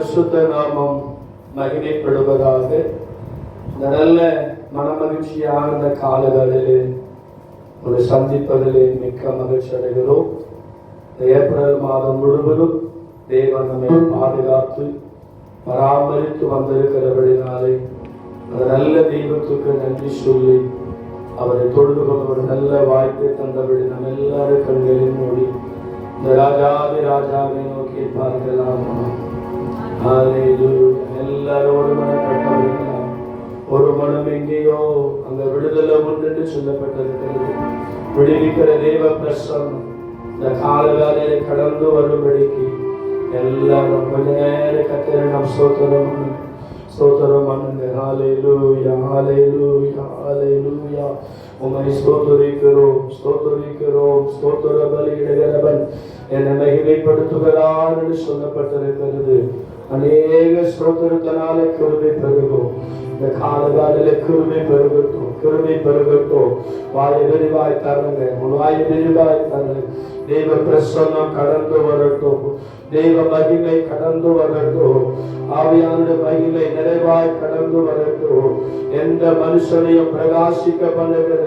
பரிசுத்த நாமம் மகிமைப்படுவதாக. இந்த நல்ல மனமகிழ்ச்சியான இந்த காலங்களிலே ஒரு சந்திப்பதிலே மிக்க மகிழ்ச்சி அடைகிறோம். ஏப்ரல் மாதம் முழுவதும் தேவன் நம்மை பாதுகாத்து பராமரித்து வந்திருக்கிறபடினாலே அந்த நல்ல தெய்வத்துக்கு நன்றி சொல்லி அவரை தொழுது கொள்ள ஒரு நல்ல வாய்ப்பை தந்தபடி நம்ம எல்லாரும் கண்களில் மூடி இந்த ராஜாதி ராஜாவை நோக்கி பார்க்கலாம். எல்லாரும் ஒரு மனப்பட்டவர்களா? ஒரு மனம் எங்கேயோ அந்த விடுதலை உண்டு சொல்லப்பட்டிருக்கிறது. விடுவிக்கிற தேவ பிரசன்னம் இந்த காலகாலையை கடந்து வரும்படிக்கு எல்லாரும் கொஞ்ச நேரம் கத்திர நாம் ஸ்தோத்திரம் பண்ணுங்க. ஹல்லேலூயா, ஹல்லேலூயா, ஹல்லேலூயா. உம்மை ஸ்தோத்திரிக்கிறோம், ஸ்தோத்திரிக்கிறோம். ஸ்தோத்திர பலியிடுகிறவன் என்னை மகிமைப்படுத்துகிறான் என்று சொல்லப்பட்டிருக்கிறது. அநேக ஸ்தோத்திரத்தினாலே கிருபை பெருகும். இந்த காலகாலிலே கிருபை பெருகட்டும், கிருபை பெருகட்டும். வாயை விரிவாய் தருங்க, வாயை விரிவாய் தருங்க. தேவ பிரசன்னம் கடந்து வரட்டும், தேவ மகிமை கடந்து வரட்டும், ஆவியானுடைய மகிமை நிறைவாய் கடந்து வரட்டும். எந்த மனுஷனையும் பிரகாசிக்க பண்ணுகிற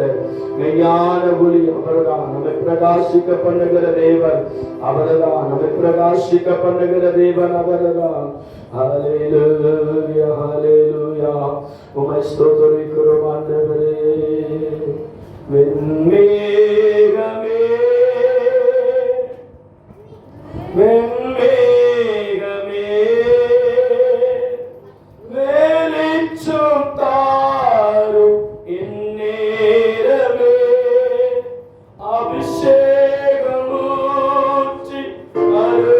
மெய்யான ஒளி அவர்தான். நம்மை பிரகாசிக்க பண்ணுகிற தேவன் அவர்தான். நம்மை பிரகாசிக்க பண்ணுகிற தேவன் அவர்தான். ஹல்லேலூயா, ஹல்லேலூயா. உம்மை ஸ்தோத்திரிக்கிறோம் ஆண்டவரே. வெண்மேகமே வெண்மேகமே வெளிச்சம் தாரும் இந்நேரமே அபிஷேகம் ஊற்றி அருவமாக்கி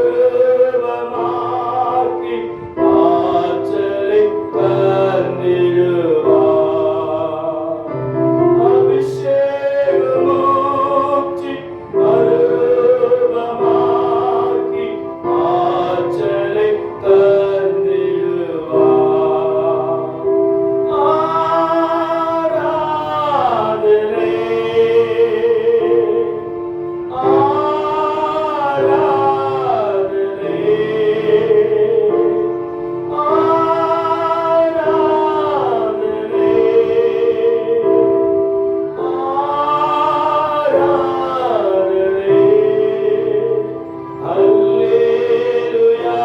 ஆற்றலை தந்திடுவார். அபிஷேகம் ஊற்றி அருவமாக்கி ஆற்றலை தந்திடுவார். ஆராதனை ஆராதனை ஆராதனை ஆராதனை. ஹல்லேலூயா,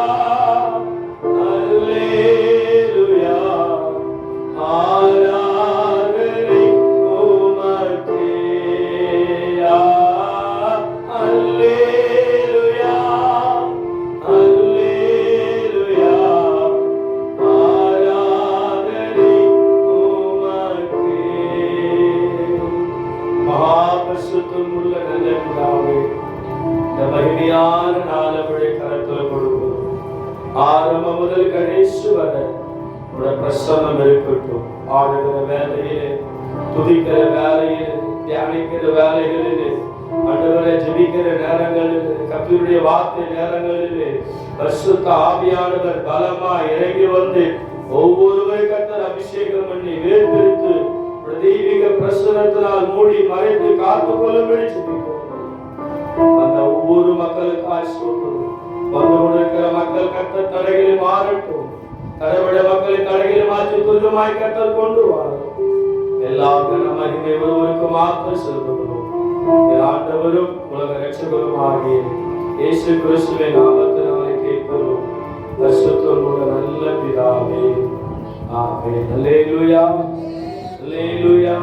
ஹல்லேலூயா. ஆராதனை உமக்கே. ஹல்லேலூயா, ஹல்லேலூயா. ஆராதனை உமக்கே. மகாபரிசுத்தம் உள்ள நல்ல பிதாவே, இந்த மகிமையான நாளவழி கரத்தில் கொடுக்கிறோம். ஆரம்பம் முதல் கடைசி வரை உடைய பிரசன்னம் இருக்கட்டும். ஆடுகிற வேலையிலே, துதிக்கிற வேலையிலே, தியானிக்கிற வேலைகளிலே, ஆண்டவரை ஜெபிக்கிற நேரங்களிலே, கர்த்தருடைய வார்த்தை நேரங்களிலே பரிசுத்த ஆவியானவர் பலமா இறங்கி வந்து ஒவ்வொருவரை கர்த்தர் அபிஷேகம் பண்ணி வேர்பிரித்து தெய்வீக பிரசன்னத்தினால் மூடி மறைத்து காத்துக்கொள்ளும்படி ஜெபிக்கிறோம். அந்த ஒவ்வொரு மக்களுக்காய் சொல்றோம். வந்து கொண்டிருக்கிற மக்கள் கர்த்தர் தடைகளை மாறட்டும். தடைபட மக்களை தடைகளை மாற்றி துரிதமாய் கர்த்தர் கொண்டு வாரும். எல்லா கன மகிமை ஒருவருக்கு மாத்திரம் செலுத்துகிறோம். ஆண்டவரும் உலக ரட்சகரும் ஆகிய இயேசு கிறிஸ்துவின் நாமத்தினாலே கேட்கிறோம். பரிசுத்தமுள்ள நல்ல பிதாவே, ஆமென். அல்லேலூயா, அல்லேலூயா.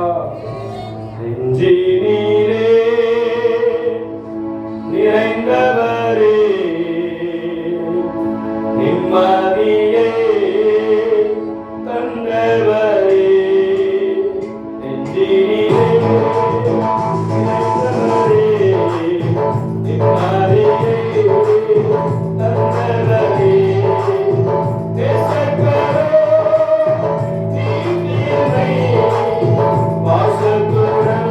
நெஞ்சினிலே நிறைந்தவரே, நிம்மதியை தந்தவரே. நெஞ்சினிலே நிறைந்தவரே, நிம்மதியை தந்தவரே. தேசக்கரோ நீதியை வாசத்துடன்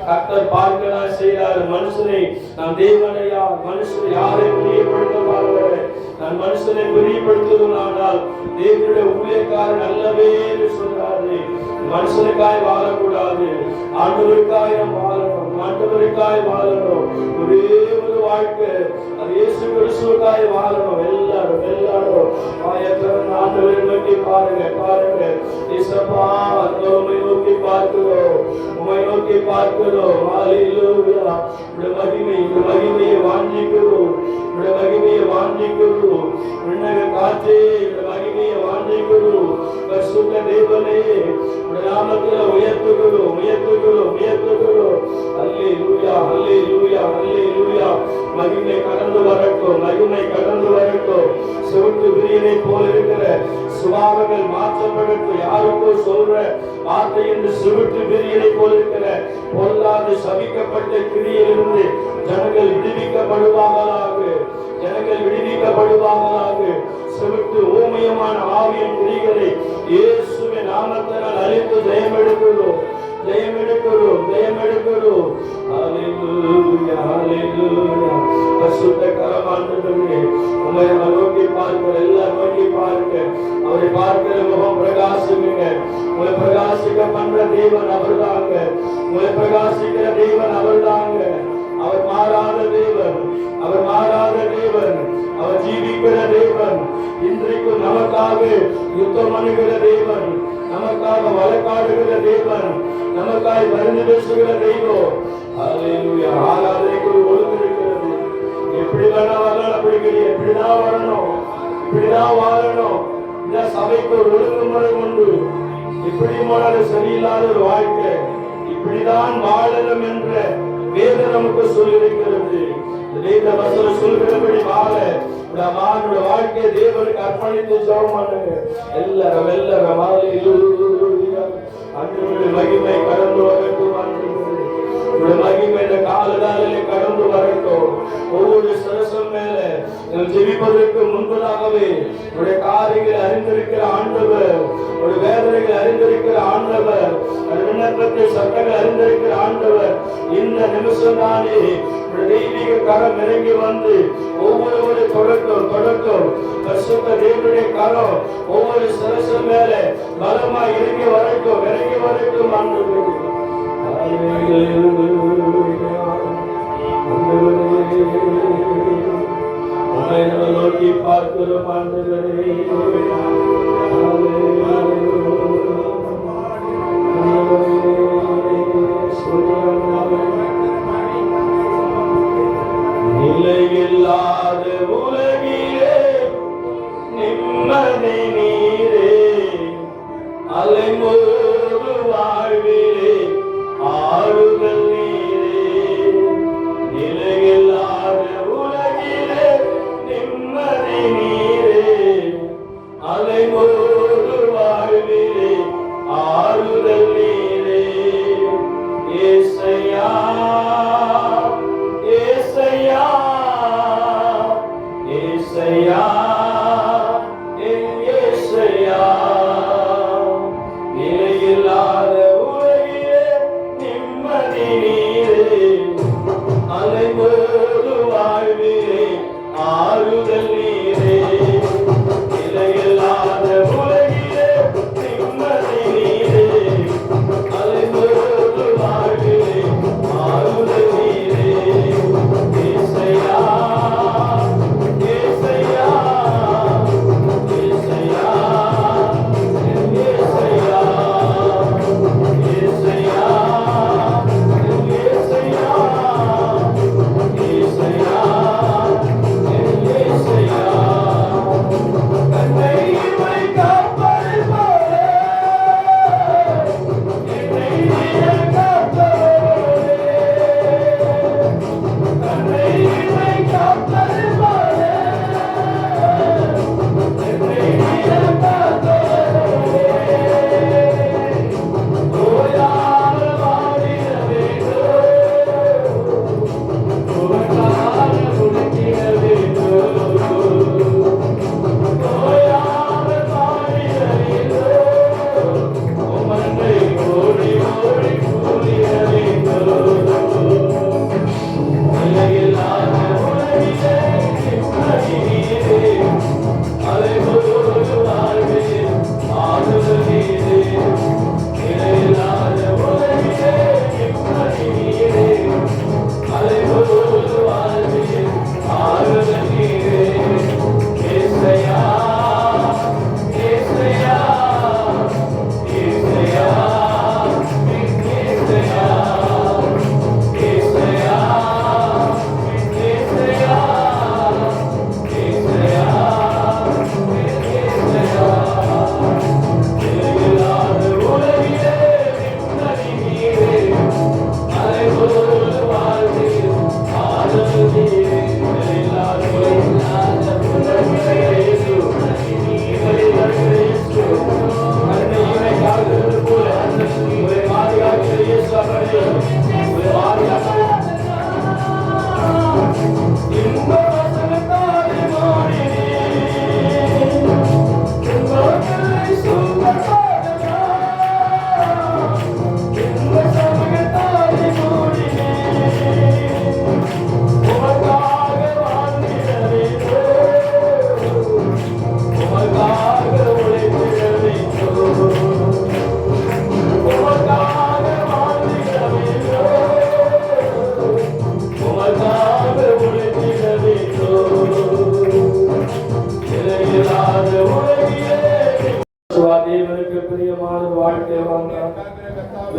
கர்த்தர் பார்க்க செய்கிறார். மனுஷனை நான் தேவனையா மனுஷனை யாரை பிரியப்படுத்த பார்க்கிறேன். நான் மனுஷனை பிரியப்படுத்துவதானால் தேவனுடைய ஊழியக்காரன் அல்லவே என்று சொல்றாரு. மனுஷனுக்காய் வாழக்கூடாது, ஆண்டவருக்காய் நாம் வாழணும். ஆண்டவருக்காய் வாழணும். ஒரே ஒரு வாழ்க்கை அது இயேசு கிறிஸ்துவுக்காய் வாழணும். எல்லாரும் எல்லாரும் ஆண்டவரை நோக்கி பாருங்க பாருங்க. இயேசப்பா உம்மை நோக்கி பார்க்கிறோம், உம்மை நோக்கி பார்க்கிறோம். ஹல்லேலூயா. உம்முடைய மகிமையை வாஞ்சிக்கிறோம், உம்முடைய மகிமையை வாஞ்சிக்கிறோம். விண்ணக காற்றே உம்முடைய மகிமையை வாஞ்சிக்கிறோம். பரிசுத்த தேவனே உம்முடைய நாமத்தை உயர்த்துகிறோம் உயர்த்துகிறோம் உயர்த்துகிறோம். ஹல்லேலூயா ஹல்லேலூயா ஹல்லேலூயா. மகிமை கடந்து வரட்டும், மகிமை கடந்து வரட்டும். சிவட்டு விரியனை போல இருக்கிற சுபாவங்கள் மாற்றப்படட்டும். யாருக்கோ சொல்ற வார்த்தை என்று சிவட்டு விரியனை போல இருக்கிற பொல்லாத சபிக்கப்பட்ட கிரியிலிருந்து ஜனங்கள் விடுவிக்கப்படுவார்களாக, ஜனங்கள் விடுவிக்கப்படுவார்களாக. சிவட்டு ஊமையமான ஆவியின் கிரிகளை இயேசுவின் நாமத்தினால் அழித்து ஜெயமெடுக்கிறோம் ஜெயமெடுக்கிறோம் ஜெயமெடுக்கிறோம். ஹல்லேலூயா ஹல்லேலூயா. பரிசுத்த கரமாண்டவரே உம்மை நோக்கி பார்க்கிற எல்லாரும் நோக்கி பாருங்க. அவரை பார்க்கிற முகம் பிரகாசிக்குங்க. உங்களை பிரகாசிக்க பண்ற தேவன் அவர்தாங்க. உங்களை பிரகாசிக்கிற தேவன் அவர்தாங்க. அவர் மாறாத தேவன், அவர் மாறாத தேவன், அவர் ஜீவிக்கிற தேவன். இன்றைக்கு நமக்காக யுத்தம் பண்ணுகிற தேவன், நமக்காக வழக்காடுகிற தேவன், நமக்காய் பரிந்து பேசுகிற தெய்வம். ஹல்லேலூயா. ஆராதனைக்கு ஒரு ஒழுங்கு இருக்கிறது. எப்படி வேணா வரலாம், அப்படி கிடையாது. இப்படிதான் வரணும், இப்படிதான் வாழணும். இந்த சபைக்கு ஒரு ஒழுங்குமுறை உண்டு. இப்படி போனாலும் சரியில்லாத ஒரு வாழ்க்கை, இப்படிதான் வாழணும் என்ற வேதம் நமக்கு சொல்லியிருக்கிறது. வேத வசனம் சொல்கிறபடி வாழ நம்மளுடைய வாழ்க்கையை தேவனுக்கு அர்ப்பணித்து ஜெபம் பண்ணுங்க. எல்லாரும் எல்லாரும் ஹல்லேலூயா. ஆண்டவருடைய மகிமை கடந்து வரட்டும். ஆண்டவருடைய மகிமை இந்த காலதாரிலே கடந்து வரட்டும். ஒவ்வொரு சரசம் மேல ஜெபிப்பதற்கு முன்பதாகவே உடைய காரியங்களை அறிந்திருக்கிற ஆண்டவர், ஒரு வேதனைகளை அறிந்திருக்கிற ஆண்டவர், விண்ணப்பத்தை சட்டங்களை அறிந்திருக்கிற ஆண்டவர், இந்த நிமிஷம் தானே தெய்வீக கரம் இறங்கி வந்து ஒவ்வொரு தொடக்கம் தொடக்கம் பரிசுத்த தேவனுடைய கரம் ஒவ்வொரு சரசம் மேல பலமா இறங்கி வரட்டும் இறங்கி வரட்டும். ஆண்டவரே உம்மை நோக்கி பார்க்கிறோம். ஆண்டவரே நிலையில்லாத உலகிலே நிம்மதி நீரே, அலைமோது வாழ்விலே ஆறுதல் நீரே. நிலையில்லாத உலகிலே நிம்மதி நீரே,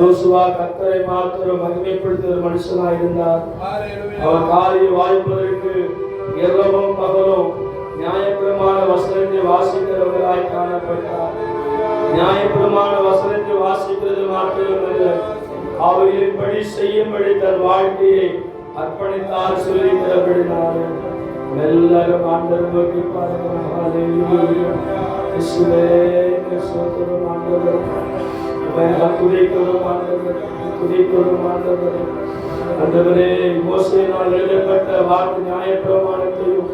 யோசுவா கர்த்தரை மாத்திரம் மகிமைப்படுத்துகிற மனுஷனாய் இருந்தார். அவர் காரிய வாய்ப்பதற்கு இரவும் பகலும் நியாயப்பிரமாண வசனத்தை வாசிக்கிறவர்களாய் காணப்பட்டார். நியாயப்பிரமாண வசனத்தை வாசிக்கிறது மாத்திரமல்ல, அவைகளின்படி செய்யும்படி தன் வாழ்க்கையை அர்ப்பணித்தார் சொல்லிக்கிறபடினார். எல்லாரும் ஆண்டவர் நோக்கி பாருங்கள். ஹல்லேலூயா. இயேசுவே ஸ்தோத்திரம் ஆண்டவரே. துதிக்கிறோம் ஆண்டவரே, துதிக்கிறோம் ஆண்டவரே. ஆண்டவரே, மோசேயினால் எழுதப்பட்ட வாக்கு நியாயப்பிரமாணத்தையும்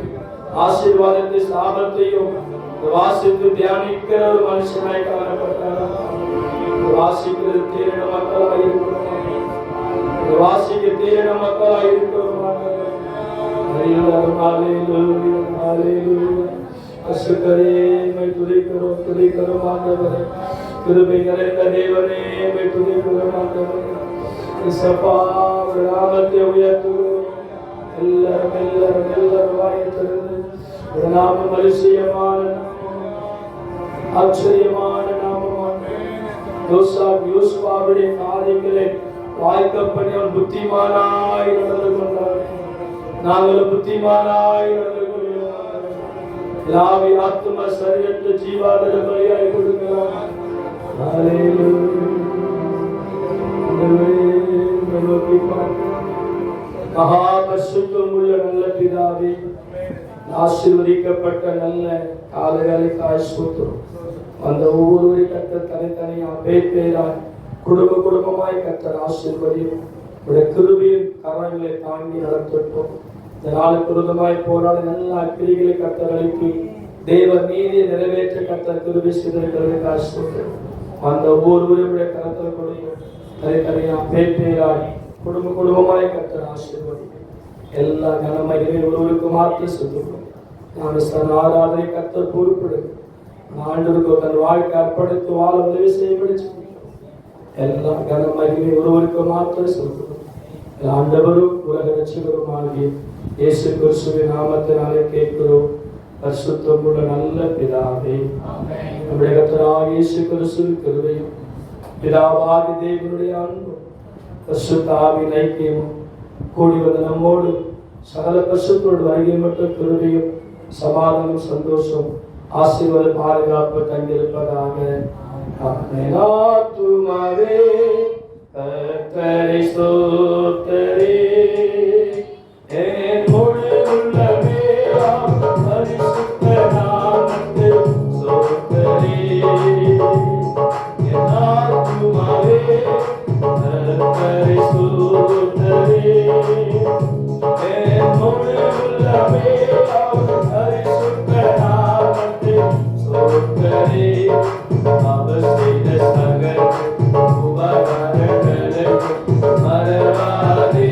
ஆசீர்வாதத்தை சாபத்தையும் வாசித்து தியானிக்கிற ஒரு மனுஷனாய் காணப்பட்டார். வாசிக்கிறது தீரின மக்களாய் இருக்கிறோம், வாசிக்க தீரின மக்களாய் இருக்கிறோம். துதிக்கிறோம் துதிக்கிறோம் ஆண்டவரே. கிருபை நிறைந்த தேவனே, துதிக்கிறோம் ஆண்டவரே. நாமத்தை உயர்த்துகிறோம். எல்லாரும் எல்லாரும் எல்லாரும் வாயை திறந்து நாமம் அதிசயமான ஆச்சரியமான நாமமான யோசுவாவுடைய காரியங்களை வாய்க்கப்படி அவன் புத்திமானாய் நடந்து கொண்டார். நாங்கள் புத்திமானாய் நடந்து கொள்கிறோம். லாவி ஆத்ம சரீரத்தை ஜீவாதார பலியாய் கொடுக்கிறோம். மகா பரிசுத்தமுள்ள நல்ல பிதாவே, ஆசீர்வதிக்கப்பட்ட நல்ல காலைகளுக்காய் ஸ்தோத்திரம். அந்த ஒவ்வொரு கர்த்தர் தனித்தனியா பேராய் குடும்ப குடும்பமாய் கர்த்தர் ஆசீர்வதியும். உடைய கிருபையின் கரங்களை தாங்கி நடத்தட்டும். இந்த நாளுக்கு விரோதமாய் போராட நல்ல அக்கிரிகளை கர்த்தர் அளித்து தேவ நீதியை நிறைவேற்ற கர்த்தர் கிருபை செய்திருக்கிறதுக்காக ஸ்தோத்திரம். அந்த ஒவ்வொருவருடைய கரத்தில் கொடுக்கும். தனித்தனியா பேராய் குடும்ப குடும்பமாய் கர்த்தர் ஆசீர்வதியும். எல்லா கனமகிமை ஒருவருக்கு மாற்றி சொல்லுவோம். நான் ஆராதனை கர்த்தர் பொறுப்பிடுங்க. ஆண்டவருக்கு தன் வாழ்க்கை அர்ப்பணித்து வாழ உதவி செய்யப்படி எல்லா கனமகிமை ஒருவருக்கு மாத்திரம் சொல்லுவோம். ஆண்டவரும் உலக ரட்சகரும் ஆகிய இயேசு கிறிஸ்துவின் நாமத்தினாலே கேட்கிறோம். பரிசுத்தமுள்ள நல்ல பிதாவே, நம்முடைய கர்த்தராகிய இயேசு கிறிஸ்துவின் கிருபையும் பிதாவாகிய தேவனுடைய அன்பும் பரிசுத்த ஆவியின் ஐக்கியமும் கூடி வந்த நம்மோடு சகல பரிசுத்தோடு வருகை மட்டும் கிருபையும் சமாதானம் சந்தோஷம் ஆசீர்வாத பாதுகாப்பு தங்கியிருப்பதாக. ஆத்துமாவே கர்த்தரை ஸ்தோத்திரி, என் முழு உள்ளமே பரிசுத்த நாமத்தை ஸ்தோத்திரி. என் ஆத்துமாவே கர்த்தரை ஸ்தோத்திரி, என் முழு உள்ளமே பரிசுத்த நாமத்தை ஸ்தோத்திரி. அவர் செய்த சகல உபகாரங்களை மறவாதே.